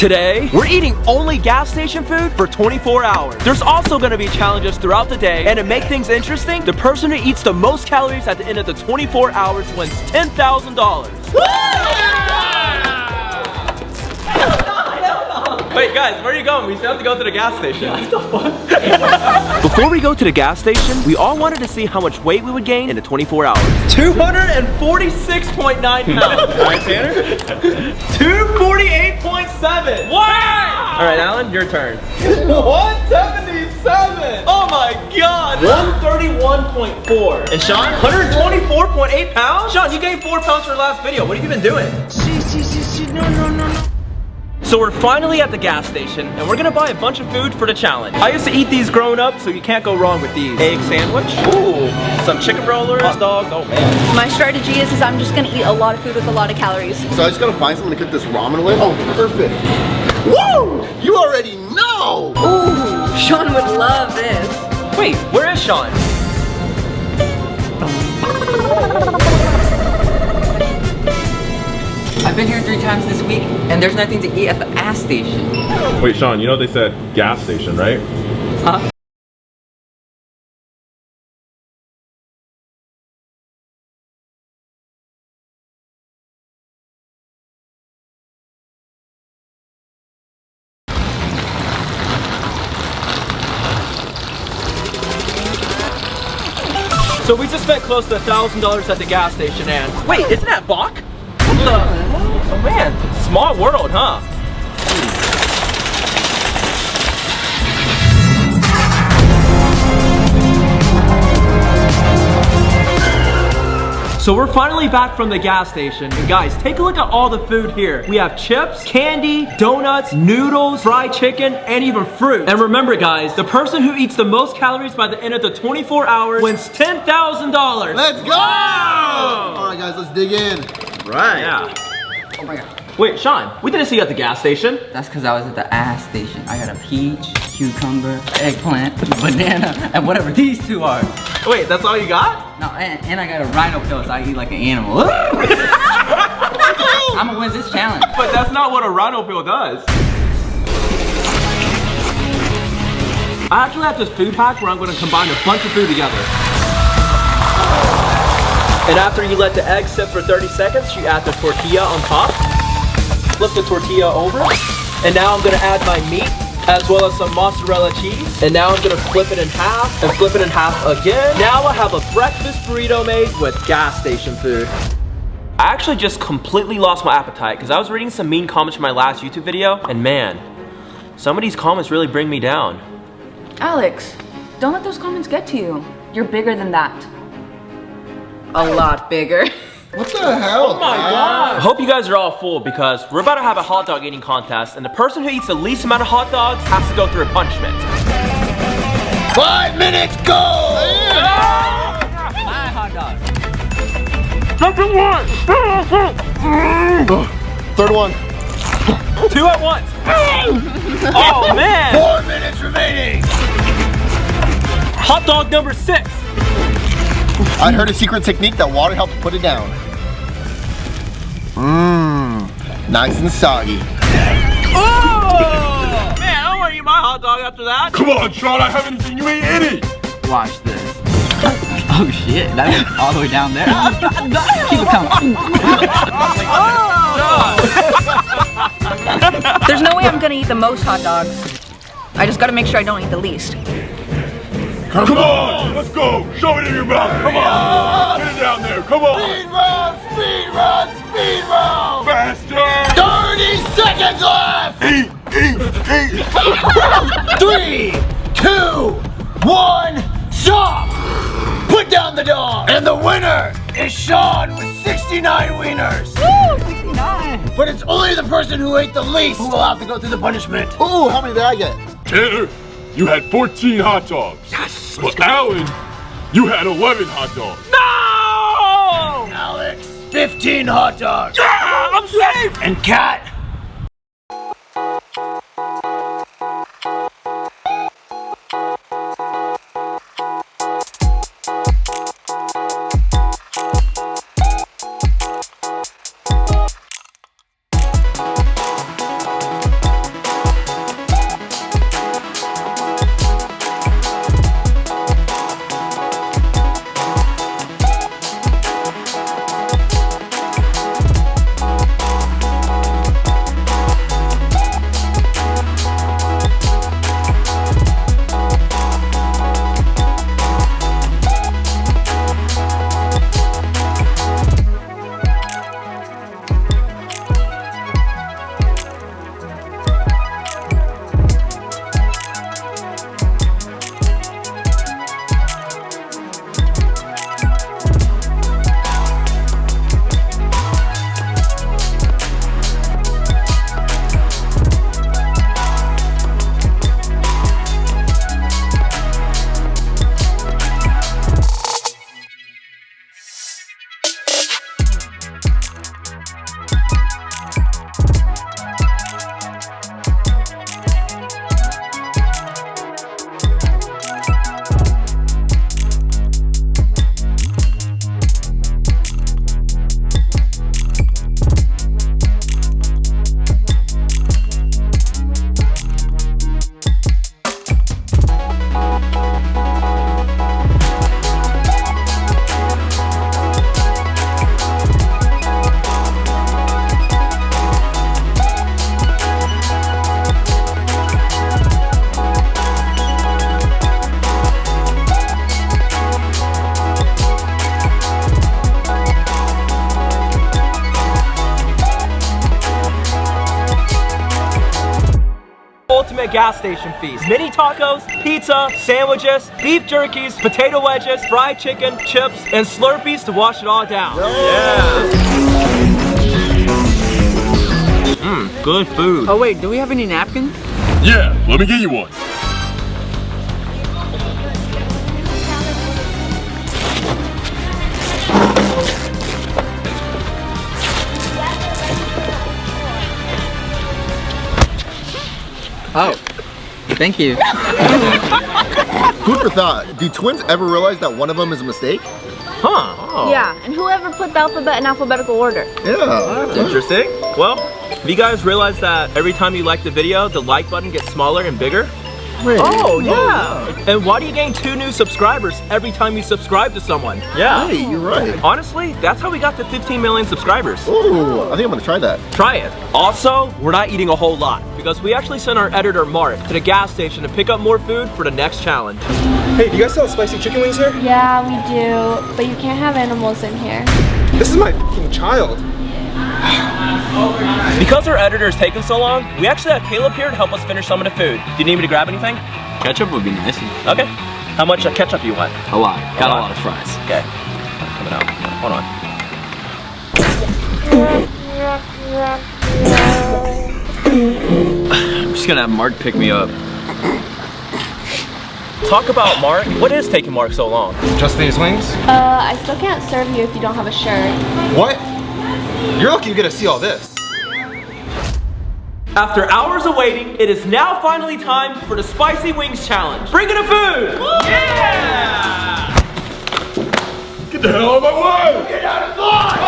Today, we're eating only gas station food for 24 hours. There's also gonna be challenges throughout the day, and to make things interesting, the person who eats the most calories at the end of the 24 hours wins $10,000. Wait, guys, where are you going? We still have to go to the gas station. Before we go to the gas station, we all wanted to see how much weight we would gain in the 24 hours. 246.9 pounds. All right, Tanner? 248.7. Wow! All right, Alan, your turn. 177. Oh my God. 131.4. And Sean, 124.8 pounds? Sean, you gained 4 pounds for the last video. What have you been doing? No. So we're finally at the gas station, and we're gonna buy a bunch of food for the challenge. I used to eat these growing up, so you can't go wrong with these. Egg sandwich, ooh, some chicken rollers, hot dog, oh man. My strategy is I'm just gonna eat a lot of food with a lot of calories. So I just gotta find something to cook this ramen with? Oh, perfect. Woo! You already know! Ooh, Sean would love this. Wait, where is Sean? I've been here 3 times this week, and there's nothing to eat at the gas station. Wait, Sean, you know they said gas station, right? Huh? So we just spent close to $1,000 at the gas station, and wait, isn't that Bach? What the? Oh man, small world, huh? So we're finally back from the gas station, and guys, take a look at all the food here. We have chips, candy, donuts, noodles, fried chicken, and even fruit. And remember guys, the person who eats the most calories by the end of the 24 hours wins $10,000. Let's go! All right guys, let's dig in. Right. Yeah. Oh my God. Wait, Sean, we didn't see you at the gas station. That's because I was at the gas station. I got a peach, cucumber, eggplant, banana, and whatever these 2 are. Wait, that's all you got? No, and I got a rhino pill, so I eat like an animal. I'm gonna win this challenge. But that's not what a rhino pill does. I actually have this food hack where I'm gonna combine a bunch of food together. And after you let the egg sit for 30 seconds, you add the tortilla on top. Flip the tortilla over. And now I'm gonna add my meat, as well as some mozzarella cheese. And now I'm gonna flip it in half, and flip it in half again. Now I have a breakfast burrito made with gas station food. I actually just completely lost my appetite because I was reading some mean comments from my last YouTube video, and man, some of these comments really bring me down. Alex, don't let those comments get to you. You're bigger than that. A lot bigger. What the hell? Oh my God. I hope you guys are all full because we're about to have a hot dog eating contest, and the person who eats the least amount of hot dogs has to go through a punishment. 5 minutes, go! My hot dog. Second one! Third one. 2 at once! Oh man! 4 minutes remaining! Hot dog number 6! I heard a secret technique that water helps put it down. Mmm, nice and soggy. Oh! Man, I don't want to eat my hot dog after that. Come on, Sean, I haven't seen you eat any. Watch this. Oh shit, that went all the way down there. Keep it coming. There's no way I'm gonna eat the most hot dogs. I just gotta make sure I don't eat the least. Come on, let's go. Show it in your mouth. Come on. Get it down there. Come on. Speed run, speed run, speed run! Faster. 30 seconds left! Eat. 3, 2, 1, stop! Put down the dog! And the winner is Sean with 69 wieners! Woo, 69. But it's only the person who ate the least who will have to go through the punishment. Ooh, how many did I get? Tanner, you had 14 hot dogs. Yes! Well, Alan, you had 11 hot dogs. No! Alex, 15 hot dogs! Yeah, I'm safe! And Kat, ultimate gas station feast. Mini tacos, pizza, sandwiches, beef jerkies, potato wedges, fried chicken, chips, and Slurpees to wash it all down. Good food. Oh wait, do we have any napkins? Yeah, let me get you one. Oh, thank you. Food for thought. Do twins ever realize that one of them is a mistake? Huh. Oh. Yeah, and whoever put the alphabet in alphabetical order. Yeah. That's interesting. Well, have you guys realized that every time you like the video, the like button gets smaller and bigger? Wait. Oh, yeah. And why do you gain 2 new subscribers every time you subscribe to someone? Yeah. Hey, you're right. Honestly, that's how we got to 15 million subscribers. Ooh, I think I'm gonna try that. Try it. Also, we're not eating a whole lot because we actually sent our editor, Mark, to the gas station to pick up more food for the next challenge. Hey, do you guys sell spicy chicken wings here? Yeah, we do, but you can't have animals in here. This is my fucking child. Because our editor is taking so long, we actually have Caleb here to help us finish some of the food. Do you need me to grab anything? Ketchup would be nice. Okay. How much ketchup do you want? A lot. Got a lot of fries. Okay. Coming out. Hold on. I'm just gonna have Mark pick me up. Talk about Mark. What is taking Mark so long? Just these wings? I still can't serve you if you don't have a shirt. What? You're lucky you get to see all this. After hours of waiting, it is now finally time for the Spicy Wings Challenge. Bring in the food! Yeah! Get the hell out of my way! Get out of line!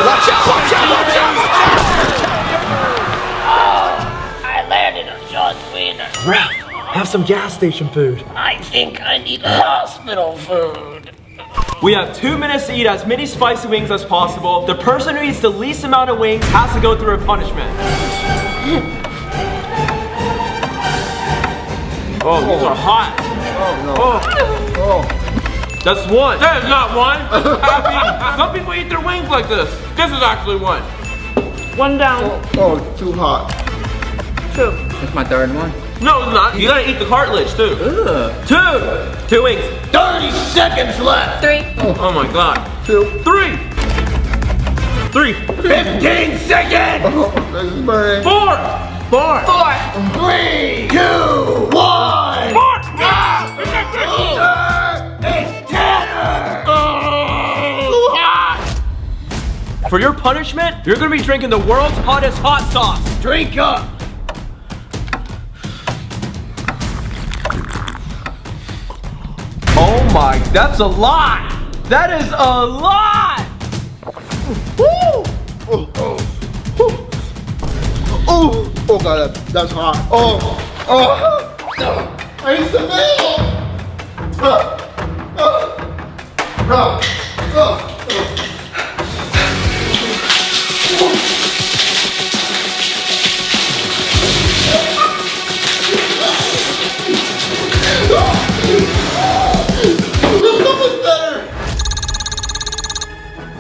Watch out, watch out, watch out, watch out! I landed on Sean's wiener. Ralph, have some gas station food. I think I need hospital food. We have 2 minutes to eat as many spicy wings as possible. The person who eats the least amount of wings has to go through a punishment. Oh, these are hot. Oh. That's one. That is not one. Some people eat their wings like this. This is actually one. One down. Oh, it's too hot. 2. That's my third one. No, it's not. You gotta eat the cartilage too. Ugh. 2 wings. 30 seconds left! 3. Oh my god. 2. 3. 3. 15 seconds! Oh, this is burning. 4. 4. 3, 2, 1! 4. It's Tanner! For your punishment, you're gonna be drinking the world's hottest hot sauce. Drink up! Oh my, that's a lot. That is a lot. Oh, god, that's hot. I need some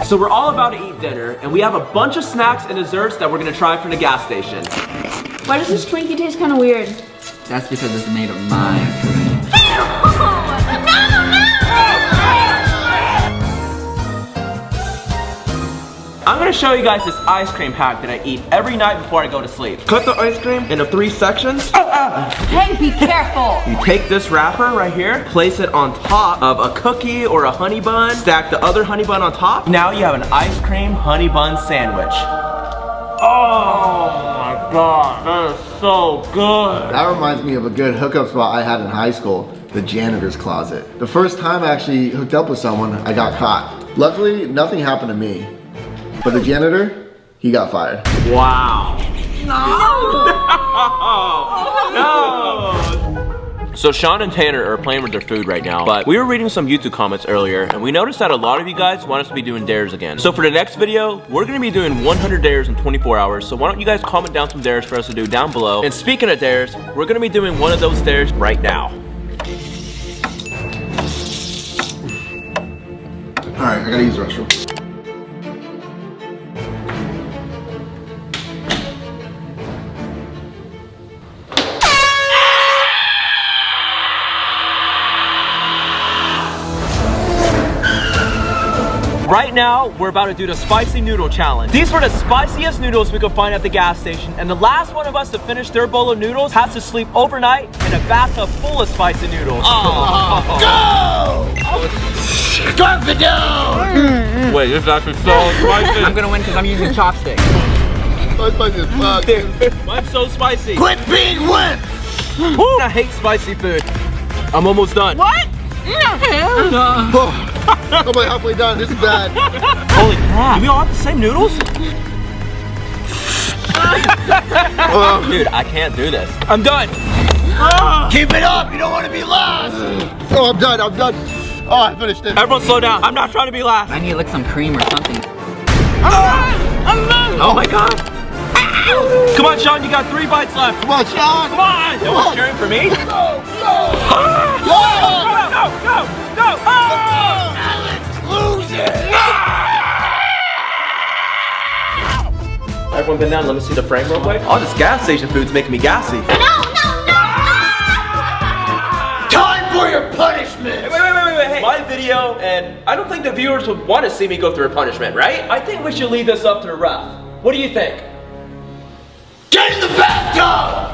So we're all about to eat dinner, and we have a bunch of snacks and desserts that we're gonna try from the gas station. Why does this Twinkie taste kind of weird? That's because it's made of mine. I'm gonna show you guys this ice cream hack that I eat every night before I go to sleep. Cut the ice cream into 3 sections. Hey, be careful! You take this wrapper right here, place it on top of a cookie or a honey bun, stack the other honey bun on top. Now you have an ice cream honey bun sandwich. Oh my god, that is so good. That reminds me of a good hookup spot I had in high school, the janitor's closet. The first time I actually hooked up with someone, I got caught. Luckily, nothing happened to me. But the janitor, he got fired. Wow. No. So Sean and Tanner are playing with their food right now, but we were reading some YouTube comments earlier, and we noticed that a lot of you guys want us to be doing dares again. So for the next video, we're gonna be doing 100 dares in 24 hours, so why don't you guys comment down some dares for us to do down below. And speaking of dares, we're gonna be doing one of those dares right now. All right, I gotta use the restroom. Right now, we're about to do the spicy noodle challenge. These were the spiciest noodles we could find at the gas station, and the last one of us to finish their bowl of noodles has to sleep overnight in a bathtub full of spicy noodles. Go! Scarf it down! Wait, this is actually so spicy. I'm gonna win because I'm using chopsticks. So spicy as fuck. Mine's so spicy. Quit being wimp! I hate spicy food. I'm almost done. What? I'm like halfway done. This is bad. Holy crap. Do we all have the same noodles? Dude, I can't do this. I'm done. Keep it up! You don't want to be last! Oh, I'm done. I'm done. Oh, I finished it. Everyone slow down. I'm not trying to be last. I need to lick some cream or something. Oh my god. Come on, Sean, you got 3 bites left. Come on, Sean. Come on. No one's cheering for me. Go! Go! Go. Lose it! Everyone been down. Let me see the frame real quick. Oh, this gas station food's making me gassy. Time for your punishment! Wait. Hey, my video, and I don't think the viewers would want to see me go through a punishment, right? I think we should leave this up to the ref. What do you think? Get in the bathtub!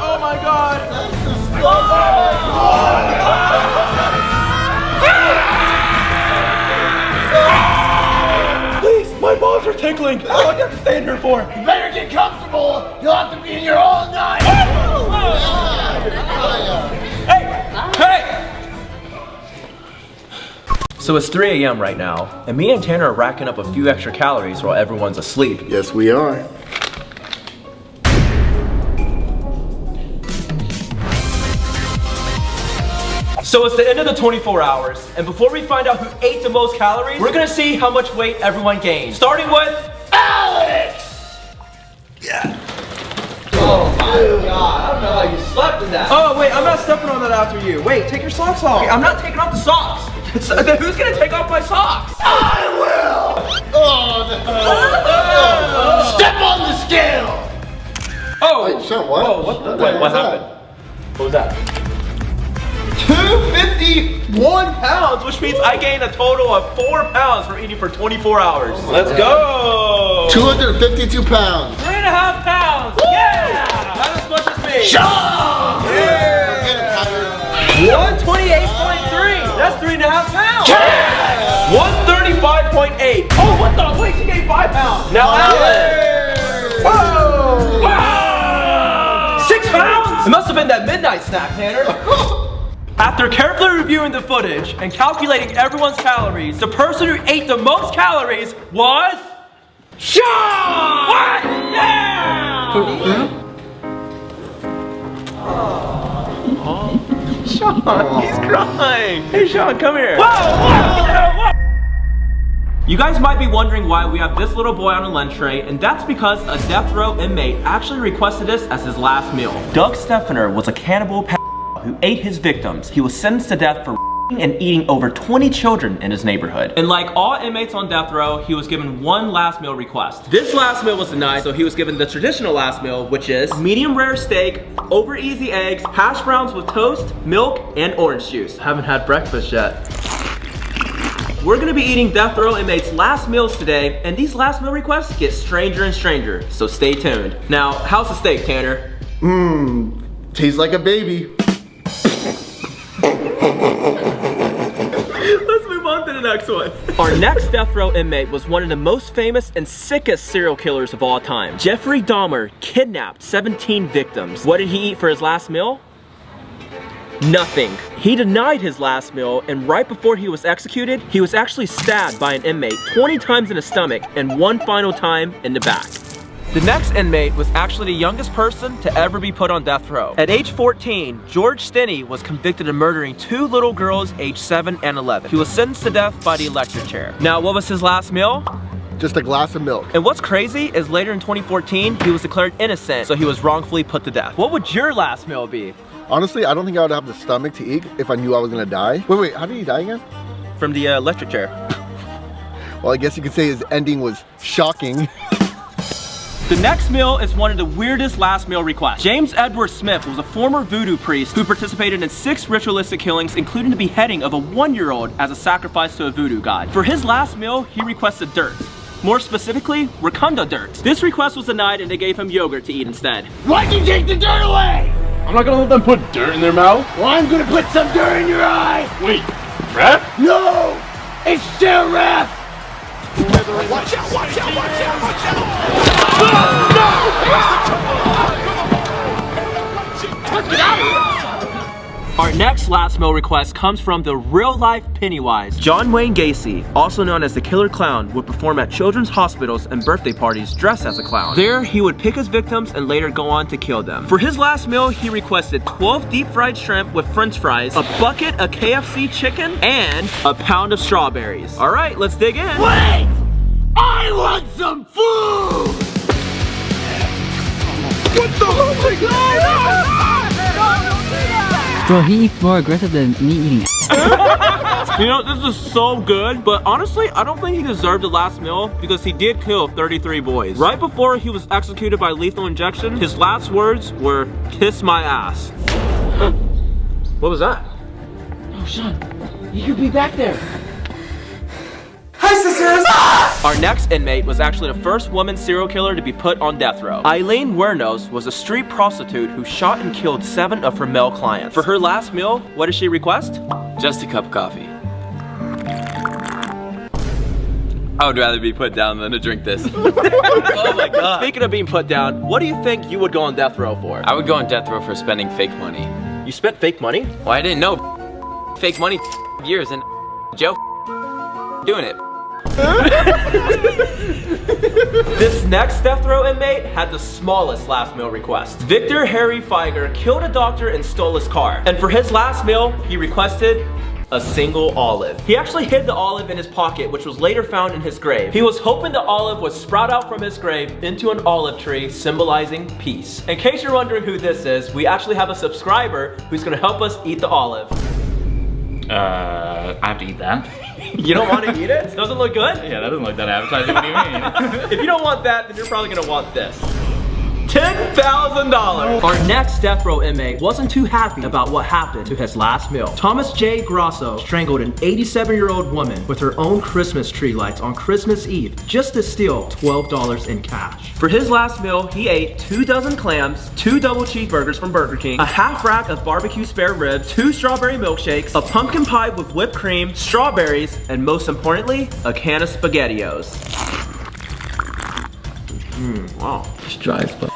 Oh my god! Please, my balls are tickling. What do I have to stay in here for? You better get comfortable! You'll have to be in here all night! Hey! So it's 3 a.m. right now, and me and Tanner are racking up a few extra calories while everyone's asleep. Yes, we are. So it's the end of the 24 hours, and before we find out who ate the most calories, we're gonna see how much weight everyone gained. Starting with Alex! Oh my god, I don't know how you slept in that. Oh wait, I'm not stepping on that after you. Wait, take your socks off. I'm not taking off the socks. Then who's gonna take off my socks? I will! Oh, no. Step on the scale! Oh! Wait, Sean, what? Oh, what happened? What was that? 251 pounds, which means I gained a total of 4 pounds for eating for 24 hours. Let's go! 252 pounds. 3.5 pounds! Yeah! Not as much as me. Sean! Yeah! 128.3! That's 3.5 pounds! Yeah! 135.8! Oh, what the? Wait, she gained 5 pounds! Now Alex! Whoa! Wow! 6 pounds? It must have been that midnight snack, Tanner. After carefully reviewing the footage and calculating everyone's calories, the person who ate the most calories was Sean! What? Yeah! Sean, he's crying. Hey, Sean, come here. Whoa! You guys might be wondering why we have this little boy on a lunch tray, and that's because a death row inmate actually requested this as his last meal. Doug Steffner was a cannibal who ate his victims. He was sentenced to death for and eating over 20 children in his neighborhood. And like all inmates on death row, he was given one last meal request. This last meal was denied, so he was given the traditional last meal, which is medium rare steak, over easy eggs, hash browns with toast, milk, and orange juice. Haven't had breakfast yet. We're gonna be eating death row inmates' last meals today, and these last meal requests get stranger and stranger, so stay tuned. Now, how's the steak, Tanner? Tastes like a baby. Let's move on to the next one. Our next death row inmate was one of the most famous and sickest serial killers of all time. Jeffrey Dahmer kidnapped 17 victims. What did he eat for his last meal? Nothing. He denied his last meal, and right before he was executed, he was actually stabbed by an inmate 20 times in the stomach and one final time in the back. The next inmate was actually the youngest person to ever be put on death row. At age 14, George Stinney was convicted of murdering 2 little girls aged 7 and 11. He was sentenced to death by the electric chair. Now, what was his last meal? Just a glass of milk. And what's crazy is later in 2014, he was declared innocent, so he was wrongfully put to death. What would your last meal be? Honestly, I don't think I would have the stomach to eat if I knew I was gonna die. Wait, how did he die again? From the electric chair. Well, I guess you could say his ending was shocking. The next meal is one of the weirdest last meal requests. James Edward Smith was a former voodoo priest who participated in 6 ritualistic killings, including the beheading of a 1-year-old as a sacrifice to a voodoo god. For his last meal, he requested dirt. More specifically, Wakanda dirt. This request was denied and they gave him yogurt to eat instead. Why'd you take the dirt away? I'm not gonna let them put dirt in their mouth. Well, I'm gonna put some dirt in your eye. Wait, rap? No! It's still rap! Watch out, watch out, watch out, watch out! Our next last meal request comes from the real-life Pennywise. John Wayne Gacy, also known as the Killer Clown, would perform at children's hospitals and birthday parties dressed as a clown. There, he would pick his victims and later go on to kill them. For his last meal, he requested 12 deep-fried shrimp with french fries, a bucket of KFC chicken, and a pound of strawberries. All right, let's dig in. Wait! I want some food! What the? Oh my god! Bro, he eats more aggressive than me eating. You know, this is so good, but honestly, I don't think he deserved the last meal because he did kill 33 boys. Right before he was executed by lethal injection, his last words were, "Kiss my ass." What was that? Oh, Sean, you could be back there. Hi, sisters! Our next inmate was actually the first woman serial killer to be put on death row. Eileen Wuornos was a street prostitute who shot and killed 7 of her male clients. For her last meal, what did she request? Just a cup of coffee. I would rather be put down than to drink this. Oh my god. Speaking of being put down, what do you think you would go on death row for? I would go on death row for spending fake money. You spent fake money? Well, I didn't know fake money years and Joe doing it. This next death row inmate had the smallest last meal request. Victor Harry Feiger killed a doctor and stole his car. And for his last meal, he requested a single olive. He actually hid the olive in his pocket, which was later found in his grave. He was hoping the olive would sprout out from his grave into an olive tree, symbolizing peace. In case you're wondering who this is, we actually have a subscriber who's gonna help us eat the olive. I have to eat that. You don't want to eat it? Doesn't look good? Yeah, that doesn't look that appetizing. What do you mean? If you don't want that, then you're probably gonna want this. $10,000. Our next death row inmate wasn't too happy about what happened to his last meal. Thomas J. Grosso strangled an 87-year-old woman with her own Christmas tree lights on Christmas Eve just to steal $12 in cash. For his last meal, he ate 2 dozen clams, 2 double cheeseburgers from Burger King, a half rack of barbecue spare ribs, 2 strawberry milkshakes, a pumpkin pie with whipped cream, strawberries, and most importantly, a can of SpaghettiOs. Wow. It's dry as fuck.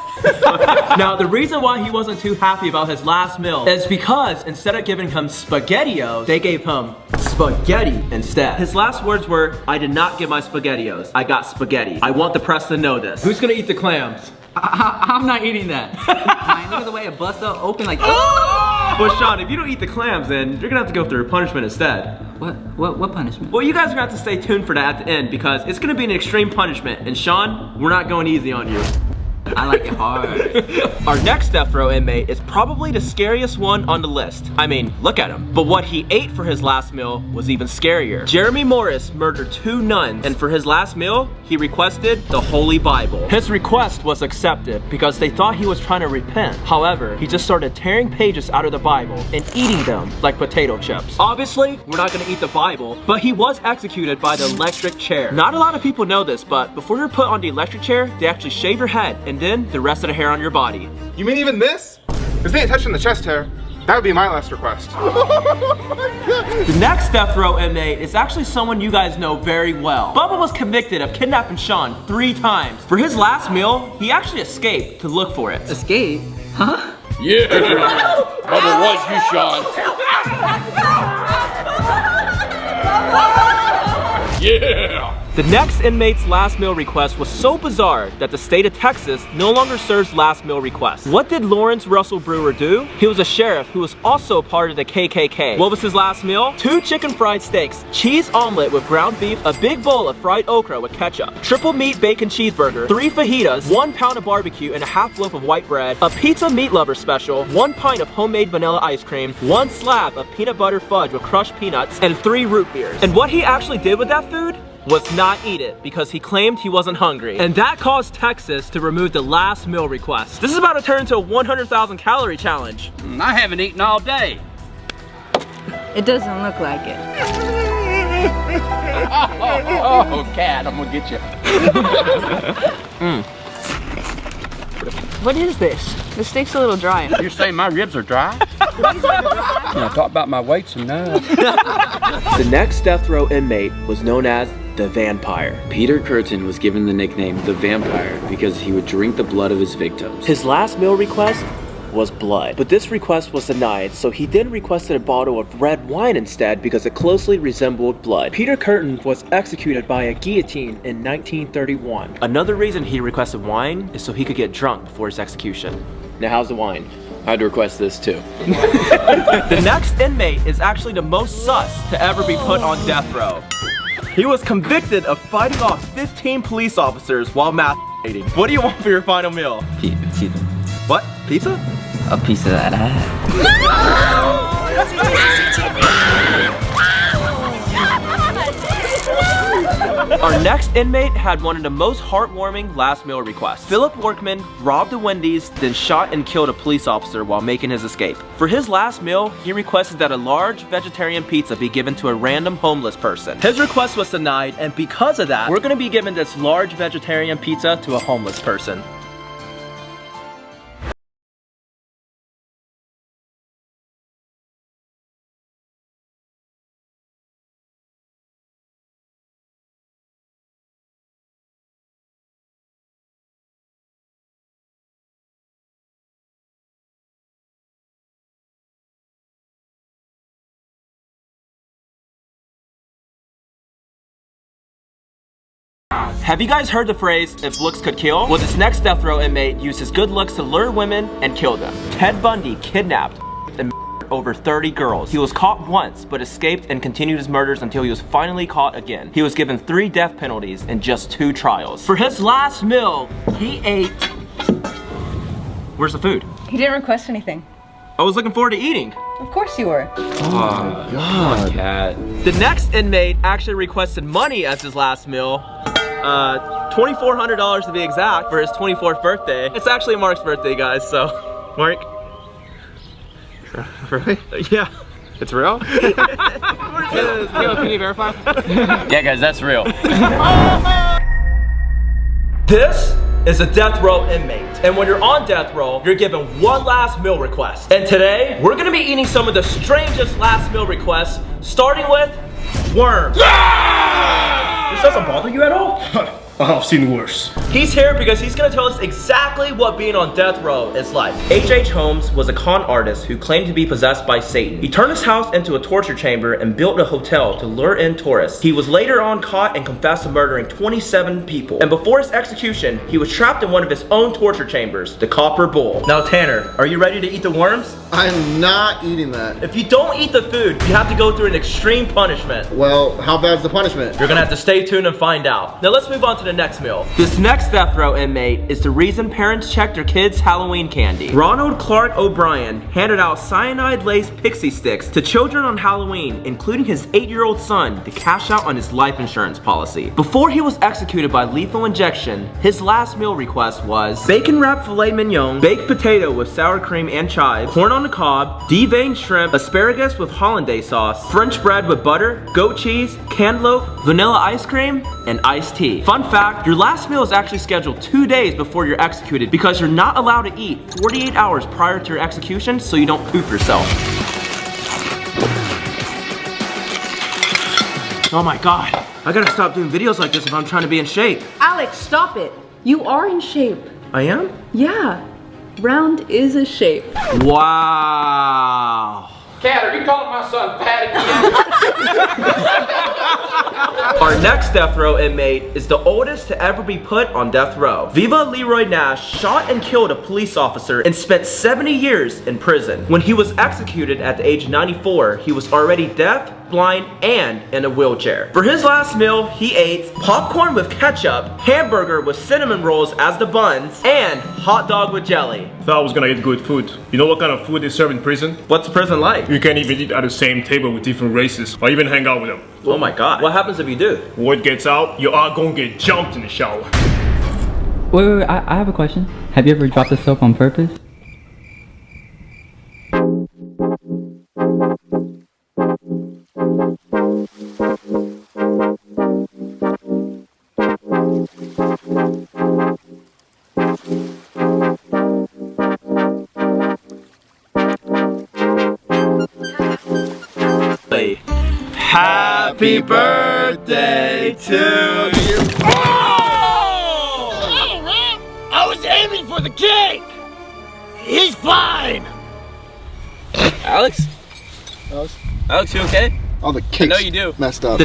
Now, the reason why he wasn't too happy about his last meal is because instead of giving him SpaghettiOs, they gave him spaghetti instead. His last words were, "I did not get my SpaghettiOs. I got spaghetti. I want the press to know this." Who's gonna eat the clams? I'm not eating that. I look at the way it busts out open like. Oh! Well, Sean, if you don't eat the clams, then you're gonna have to go through punishment instead. What punishment? Well, you guys are gonna have to stay tuned for that at the end because it's gonna be an extreme punishment. And Sean, we're not going easy on you. I like it hard. Our next death row inmate is probably the scariest one on the list. I mean, look at him. But what he ate for his last meal was even scarier. Jeremy Morris murdered 2 nuns, and for his last meal, he requested the Holy Bible. His request was accepted because they thought he was trying to repent. However, he just started tearing pages out of the Bible and eating them like potato chips. Obviously, we're not gonna eat the Bible, but he was executed by the electric chair. Not a lot of people know this, but before you're put on the electric chair, they actually shave your head and then the rest of the hair on your body. You mean even this? If they ain't touching the chest hair, that would be my last request. The next death row inmate is actually someone you guys know very well. Bubba was convicted of kidnapping Sean 3 times. For his last meal, he actually escaped to look for it. Escape? Huh? Yeah. Bubba was you, Sean. Yeah. The next inmate's last meal request was so bizarre that the state of Texas no longer serves last meal requests. What did Lawrence Russell Brewer do? He was a sheriff who was also part of the KKK. What was his last meal? 2 chicken fried steaks, cheese omelet with ground beef, a big bowl of fried okra with ketchup, triple meat bacon cheeseburger, 3 fajitas, 1 pound of barbecue and a half loaf of white bread, a pizza meat lover special, 1 pint of homemade vanilla ice cream, 1 slab of peanut butter fudge with crushed peanuts, and 3 root beers. And what he actually did with that food? was not eat it because he claimed he wasn't hungry. And that caused Texas to remove the last meal request. This is about to turn into a 100,000 calorie challenge. I haven't eaten all day. It doesn't look like it. Oh, cat, I'm gonna get you. What is this? The steak's a little dry. You're saying my ribs are dry? I talk about my weights and The next death row inmate was known as the Vampire. Peter Curtin was given the nickname the Vampire because he would drink the blood of his victims. His last meal request was blood, but this request was denied, so he then requested a bottle of red wine instead because it closely resembled blood. Peter Curtin was executed by a guillotine in 1931. Another reason he requested wine is so he could get drunk before his execution. Now how's the wine? I'd request this too. The next inmate is actually the most sus to ever be put on death row. He was convicted of fighting off 15 police officers while masturbating. What do you want for your final meal? Pizza. What? Pizza? A piece of that ass. Our next inmate had one of the most heartwarming last meal requests. Philip Workman robbed a Wendy's, then shot and killed a police officer while making his escape. For his last meal, he requested that a large vegetarian pizza be given to a random homeless person. His request was denied, and because of that, we're gonna be giving this large vegetarian pizza to a homeless person. Have you guys heard the phrase, if looks could kill? Well, this next death row inmate used his good looks to lure women and kill them. Ted Bundy kidnapped and over 30 girls. He was caught once, but escaped and continued his murders until he was finally caught again. He was given 3 death penalties in just 2 trials. For his last meal, he ate... Where's the food? He didn't request anything. I was looking forward to eating. Of course you were. Oh my God. Cat. The next inmate actually requested money as his last meal. $2,400 to be exact for his 24th birthday. It's actually Mark's birthday, guys, so. Mark? Really? Yeah. It's real? Can you verify? Yeah, guys, that's real. This is a death row inmate. And when you're on death row, you're given one last meal request. And today, we're gonna be eating some of the strangest last meal requests, starting with worms. This doesn't bother you at all? I've seen worse. He's here because he's gonna tell us exactly what being on death row is like. H.H. Holmes was a con artist who claimed to be possessed by Satan. He turned his house into a torture chamber and built a hotel to lure in tourists. He was later on caught and confessed to murdering 27 people. And before his execution, he was trapped in one of his own torture chambers, the Copper Bull. Now Tanner, are you ready to eat the worms? I'm not eating that. If you don't eat the food, you have to go through an extreme punishment. Well, how bad's the punishment? You're gonna have to stay tuned and find out. Now let's move on to the next meal. This next death row inmate is the reason parents check their kids' Halloween candy. Ronald Clark O'Brien handed out cyanide-laced pixie sticks to children on Halloween, including his 8-year-old son, to cash out on his life insurance policy. Before he was executed by lethal injection, his last meal request was bacon wrapped filet mignon, baked potato with sour cream and chives, corn on the cob, deveined shrimp, asparagus with hollandaise sauce, French bread with butter, goat cheese, cantaloupe, vanilla ice cream, and iced tea. Fun fact, your last meal is actually scheduled 2 days before you're executed because you're not allowed to eat 48 hours prior to your execution so you don't poop yourself. Oh my God, I gotta stop doing videos like this if I'm trying to be in shape. Alex, stop it. You are in shape. I am? Yeah. Round is a shape. Wow. Cat, are you calling my son fat again? Our next death row inmate is the oldest to ever be put on death row. Viva Leroy Nash shot and killed a police officer and spent 70 years in prison. When he was executed at the age of 94, he was already deaf, blind, and in a wheelchair. For his last meal, he ate popcorn with ketchup, hamburger with cinnamon rolls as the buns, and hot dog with jelly. Thought I was gonna eat good food. You know what kind of food they serve in prison? What's prison like? You can't even eat at the same table with different races. or even hang out with them. Oh my god. What happens if you do? Word gets out, you are gonna get jumped in the shower. Wait, I have a question. Have you ever dropped the soap on purpose? Happy birthday to you. Oh! I was aiming for the cake! He's fine! Alex? Alex, you okay? All the cakes I know you do. messed up.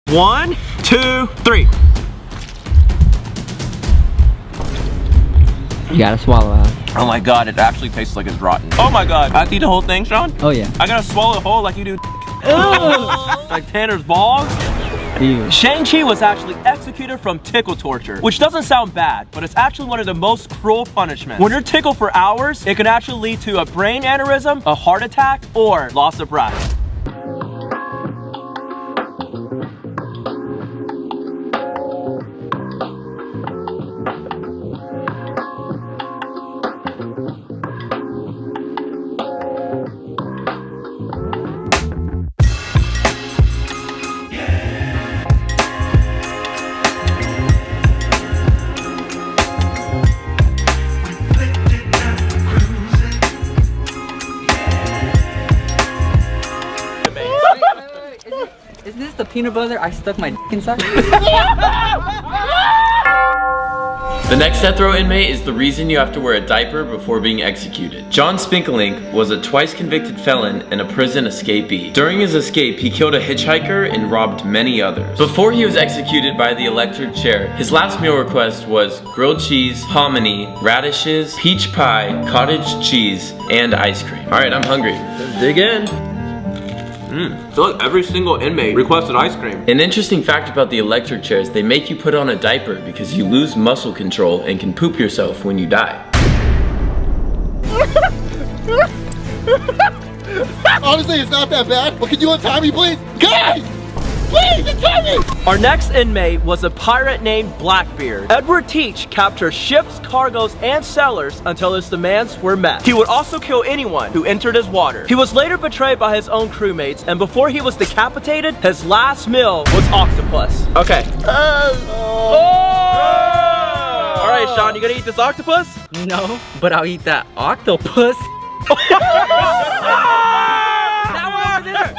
One, two, three. You gotta swallow out. Oh my god, it actually tastes like it's rotten. Oh my god. I have to eat the whole thing, Sean? Oh yeah. I gotta swallow the whole like you do. Like Tanner's balls. Ew. Shang-Chi was actually executed from tickle torture, which doesn't sound bad, but it's actually one of the most cruel punishments. When you're tickled for hours, it can actually lead to a brain aneurysm, a heart attack, or loss of breath. Isn't this the peanut butter I stuck my dick inside? The next death row inmate is the reason you have to wear a diaper before being executed. John Spinkelink was a twice convicted felon and a prison escapee. During his escape, he killed a hitchhiker and robbed many others. Before he was executed by the electric chair, his last meal request was grilled cheese, hominy, radishes, peach pie, cottage cheese, and ice cream. Alright, I'm hungry. Dig in. I feel like every single inmate requested ice cream. An interesting fact about the electric chairs, they make you put on a diaper because you lose muscle control and can poop yourself when you die. Honestly, it's not that bad, but can you untie me, please? Guys! Please, untie me! Our next inmate was a pirate named Blackbeard. Edward Teach captured ships, cargoes, and sailors until his demands were met. He would also kill anyone who entered his water. He was later betrayed by his own crewmates, and before he was decapitated, his last meal was octopus. Okay. Alright, Sean, you gonna eat this octopus? No, but I'll eat that octopus. That one over there!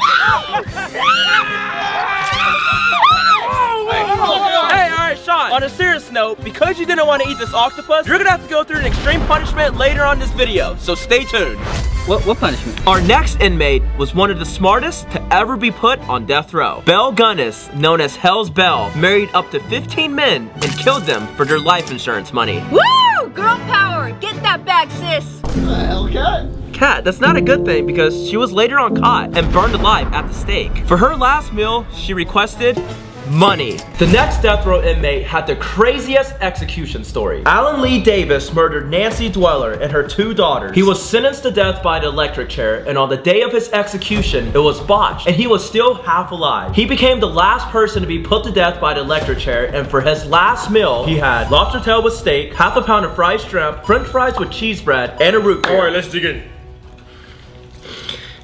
Hey, alright, Sean, on a serious note, because you didn't want to eat this octopus, you're gonna have to go through an extreme punishment later on this video, so stay tuned. What punishment? Our next inmate was one of the smartest to ever be put on death row. Belle Gunnis, known as Hell's Belle, married up to 15 men and killed them for their life insurance money. Woo! Girl power! Get that bag, sis! What the hell, Cat? Cat, that's not a good thing because she was later on caught and burned alive at the stake. For her last meal, she requested money. The next death row inmate had the craziest execution story. Alan Lee Davis murdered Nancy Dweller and her 2 daughters. He was sentenced to death by the electric chair, and on the day of his execution, it was botched, and he was still half alive. He became the last person to be put to death by the electric chair, and for his last meal, he had lobster tail with steak, half a pound of fried shrimp, french fries with cheese bread, and a root beer. Alright, let's dig in.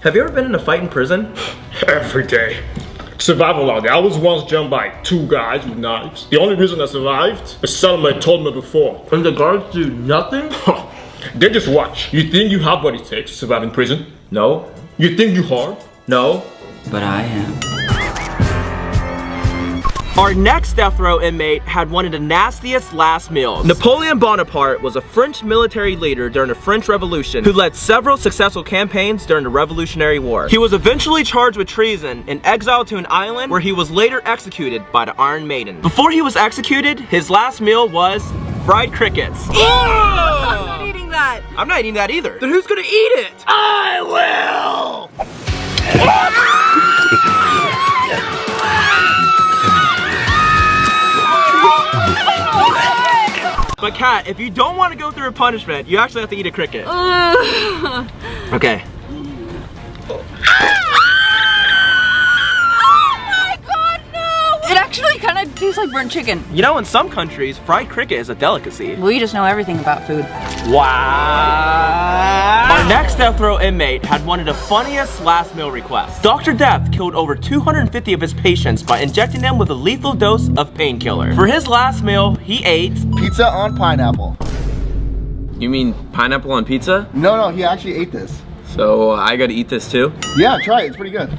Have you ever been in a fight in prison? Every day. Survival out there. I was once jumped by 2 guys with knives. The only reason I survived, a settlement told me before. And the guards do nothing? They just watch. You think you have what it takes to survive in prison? No. You think you hard? No. But I am. Our next death row inmate had one of the nastiest last meals. Napoleon Bonaparte was a French military leader during the French Revolution who led several successful campaigns during the Revolutionary War. He was eventually charged with treason and exiled to an island where he was later executed by the Iron Maiden. Before he was executed, his last meal was fried crickets. I'm not eating that. I'm not eating that either. Then who's gonna eat it? I will! But Kat, if you don't want to go through a punishment, you actually have to eat a cricket. Okay. It actually kind of tastes like burnt chicken. You know, in some countries, fried cricket is a delicacy. Well, you just know everything about food. Wow. Our next death row inmate had one of the funniest last meal requests. Dr. Death killed over 250 of his patients by injecting them with a lethal dose of painkiller. For his last meal, he ate Pizza on pineapple. You mean pineapple on pizza? No, he actually ate this. So I gotta eat this too? Yeah, try it. It's pretty good.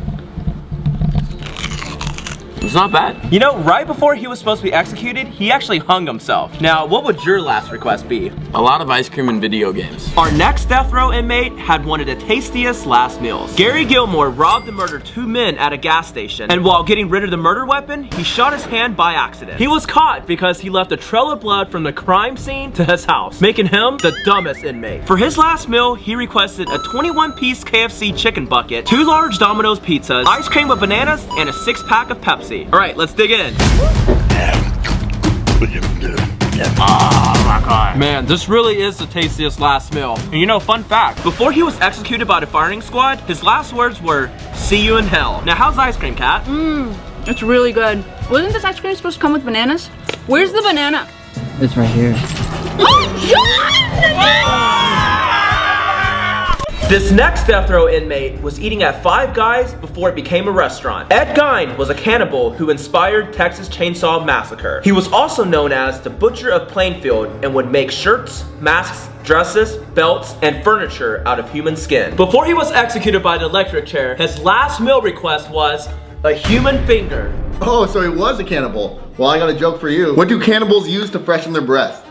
It's not bad. You know, right before he was supposed to be executed, he actually hung himself. Now, what would your last request be? A lot of ice cream and video games. Our next death row inmate had one of the tastiest last meals. Gary Gilmore robbed and murdered 2 men at a gas station, and while getting rid of the murder weapon, he shot his hand by accident. He was caught because he left a trail of blood from the crime scene to his house, making him the dumbest inmate. For his last meal, he requested a 21-piece KFC chicken bucket, 2 large Domino's pizzas, ice cream with bananas, and a 6-pack of Pepsi. All right, let's dig in. Oh my god. Man, this really is the tastiest last meal. And you know, fun fact, before he was executed by the firing squad, his last words were, "See you in hell." Now, how's the ice cream, Kat? It's really good. Wasn't this ice cream supposed to come with bananas? Where's the banana? It's right here. This next death row inmate was eating at Five Guys before it became a restaurant. Ed Gein was a cannibal who inspired Texas Chainsaw Massacre. He was also known as the Butcher of Plainfield and would make shirts, masks, dresses, belts, and furniture out of human skin. Before he was executed by the electric chair, his last meal request was a human finger. Oh, so he was a cannibal. Well, I got a joke for you. What do cannibals use to freshen their breath?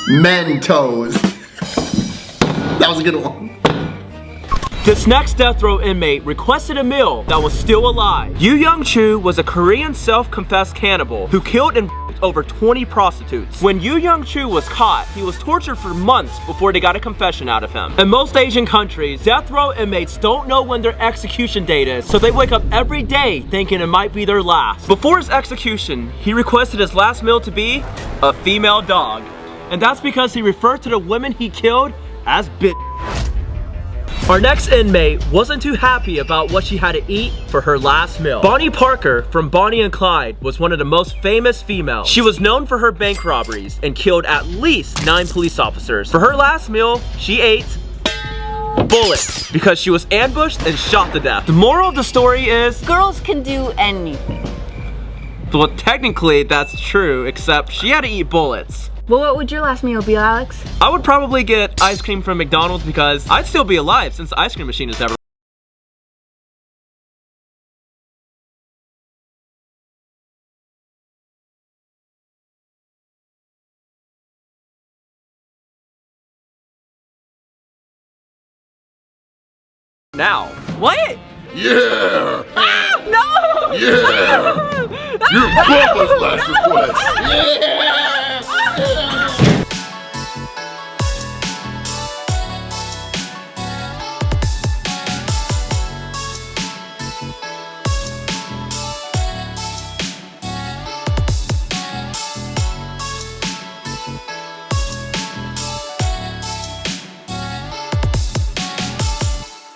Mentos. That was a good one. This next death row inmate requested a meal that was still alive. Yu Young Chu was a Korean self-confessed cannibal who killed and over 20 prostitutes. When Yu Young Chu was caught, he was tortured for months before they got a confession out of him. In most Asian countries, death row inmates don't know when their execution date is, so they wake up every day thinking it might be their last. Before his execution, he requested his last meal to be a female dog. And that's because he referred to the women he killed as bitch. Our next inmate wasn't too happy about what she had to eat for her last meal. Bonnie Parker from Bonnie and Clyde was one of the most famous females. She was known for her bank robberies and killed at least 9 police officers. For her last meal, she ate bullets because she was ambushed and shot to death. The moral of the story is girls can do anything. Well, technically that's true, except she had to eat bullets. Well, what would your last meal be, Alex? I would probably get ice cream from McDonald's because I'd still be alive since the ice cream machine is never. Now. What? Yeah! No! Yeah! You're Bubba's last request! Yeah!